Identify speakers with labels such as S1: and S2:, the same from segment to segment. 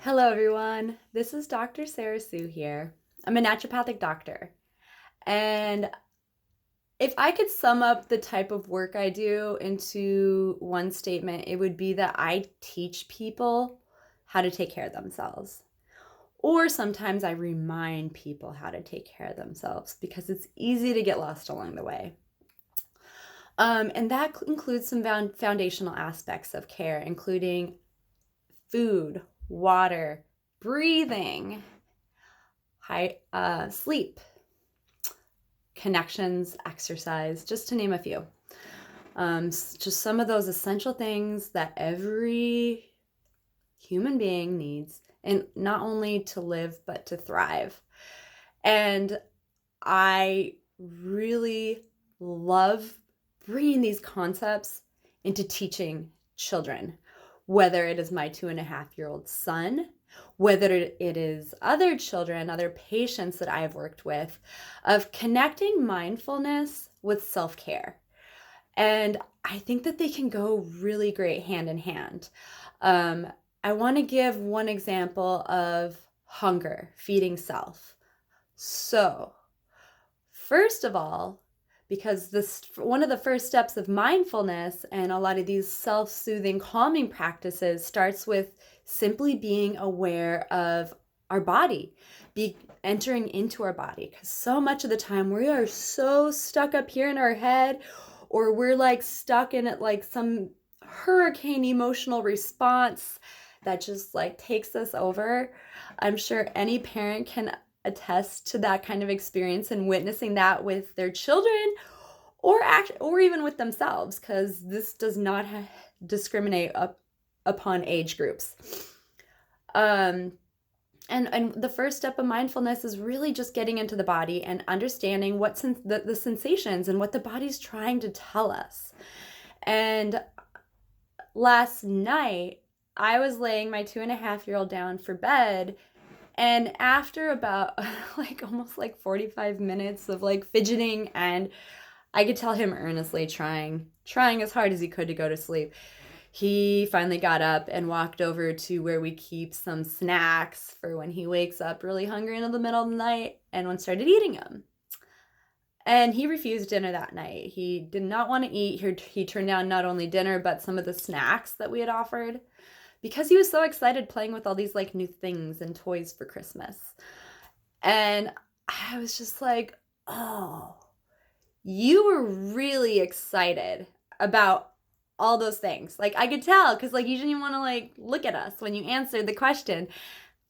S1: Hello, everyone. This is Dr. Sarah Sue here. I'm a naturopathic doctor. And if I could sum up the type of work I do into one statement, it would be that I teach people how to take care of themselves. Or sometimes I remind people how to take care of themselves because it's easy to get lost along the way. And that includes some foundational aspects of care, including food, water, breathing, sleep, connections, exercise, just to name a few. Just some of those essential things that every human being needs, and not only to live, but to thrive. And I really love bringing these concepts into teaching children, whether it is my 2.5-year-old son, whether it is other children, other patients that I've worked with, of connecting mindfulness with self-care. And I think that they can go really great hand in hand. I want to give one example of hunger, feeding self. So, first of all, because this one of the first steps of mindfulness and a lot of these self-soothing calming practices starts with simply being aware of our body, entering into our body, because so much of the time we are so stuck up here in our head, or we're like stuck in it like some hurricane emotional response that just like takes us over. I'm sure any parent can attest to that kind of experience and witnessing that with their children or even with themselves, because this does not discriminate upon age groups. And the first step of mindfulness is really just getting into the body and understanding what the sensations and what the body's trying to tell us. And last night, I was laying my 2.5-year-old down for bed, and after about almost 45 minutes of fidgeting, and I could tell him earnestly trying as hard as he could to go to sleep, he finally got up and walked over to where we keep some snacks for when he wakes up really hungry in the middle of the night, and started eating them. And he refused dinner that night. He did not want to eat. He turned down not only dinner, but some of the snacks that we had offered, because he was so excited playing with all these new things and toys for Christmas. And I was just like, oh, you were really excited about all those things. I could tell, because you didn't even want to look at us when you answered the question.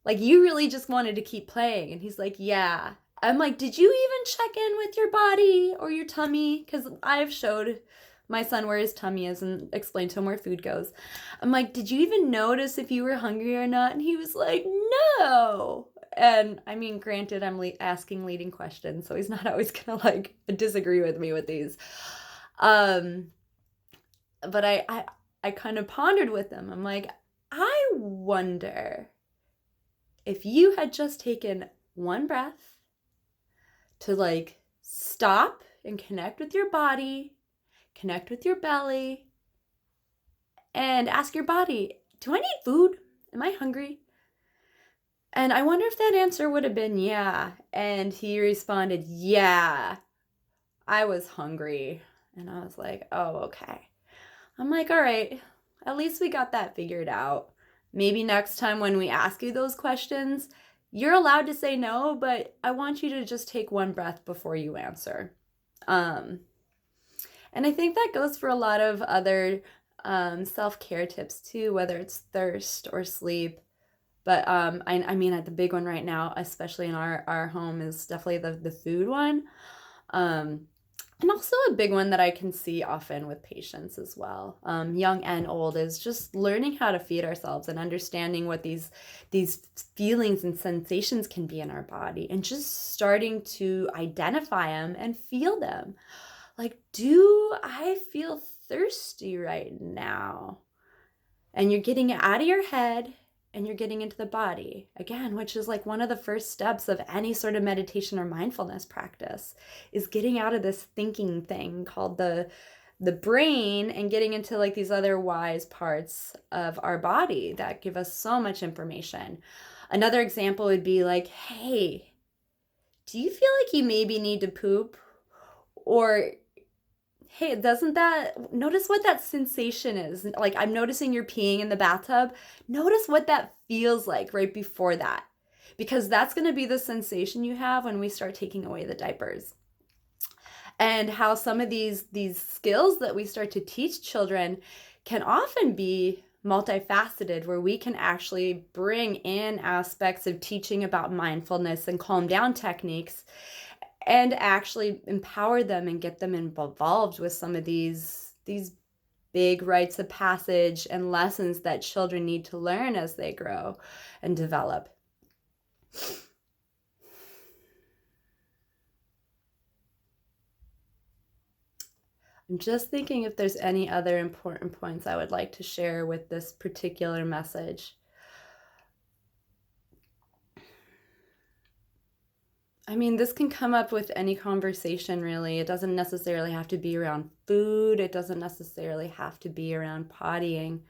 S1: You really just wanted to keep playing. And he's like, yeah. I'm like, did you even check in with your body or your tummy? Because I've showed my son where his tummy is and explained to him where food goes. I'm like, did you even notice if you were hungry or not? And he was like, no. And I mean, granted, I'm asking leading questions, so he's not always gonna disagree with me with these. But I kind of pondered with him. I'm like, I wonder if you had just taken one breath to stop and connect with your body, connect with your belly, and ask your body, do I need food? Am I hungry? And I wonder if that answer would have been yeah. And he responded, yeah, I was hungry. And I was like, oh, okay. I'm like, all right, at least we got that figured out. Maybe next time when we ask you those questions, you're allowed to say no, but I want you to just take one breath before you answer. And I think that goes for a lot of other self-care tips too, whether it's thirst or sleep. But I mean, the big one right now, especially in our home, is definitely the food one. And also a big one that I can see often with patients as well, young and old, is just learning how to feed ourselves and understanding what these feelings and sensations can be in our body, and just starting to identify them and feel them. Do I feel thirsty right now? And you're getting it out of your head and you're getting into the body again, which is one of the first steps of any sort of meditation or mindfulness practice, is getting out of this thinking thing called the the brain and getting into like these other wise parts of our body that give us so much information. Another example would be like, hey, do you feel like you maybe need to poop? Or, hey, notice what that sensation is. Like, I'm noticing you're peeing in the bathtub. Notice what that feels like right before that, because that's going to be the sensation you have when we start taking away the diapers. And how some of these skills that we start to teach children can often be multifaceted, where we can actually bring in aspects of teaching about mindfulness and calm down techniques and actually empower them and get them involved with some of these big rites of passage and lessons that children need to learn as they grow and develop. I'm just thinking if there's any other important points I would like to share with this particular message. I mean, this can come up with any conversation, really. It doesn't necessarily have to be around food. It doesn't necessarily have to be around pottying.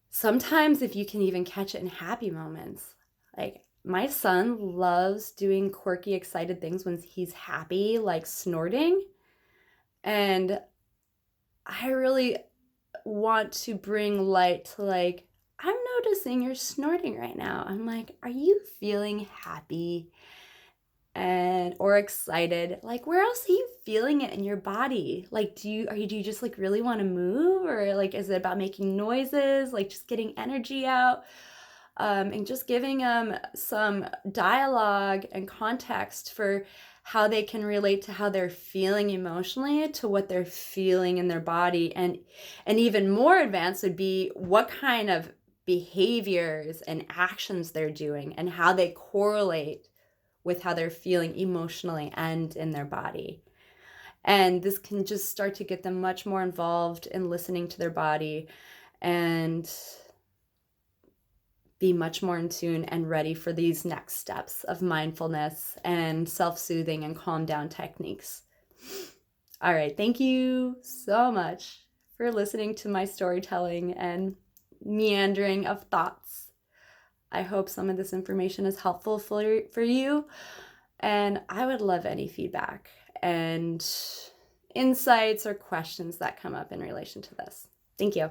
S1: Sometimes if you can even catch it in happy moments. Like, my son loves doing quirky, excited things when he's happy, like snorting. And I really want to bring light to, like, I'm noticing you're snorting right now. I'm like, are you feeling happy and or excited? Like, where else are you feeling it in your body? Like, do you just like really want to move, or like is it about making noises, like just getting energy out? And just giving them some dialogue and context for how they can relate to how they're feeling emotionally to what they're feeling in their body. And even more advanced would be what kind of behaviors and actions they're doing and how they correlate with how they're feeling emotionally and in their body. And this can just start to get them much more involved in listening to their body and be much more in tune and ready for these next steps of mindfulness and self-soothing and calm down techniques. All right, thank you so much for listening to my storytelling and meandering of thoughts. I hope some of this information is helpful for you, and I would love any feedback and insights or questions that come up in relation to this. Thank you.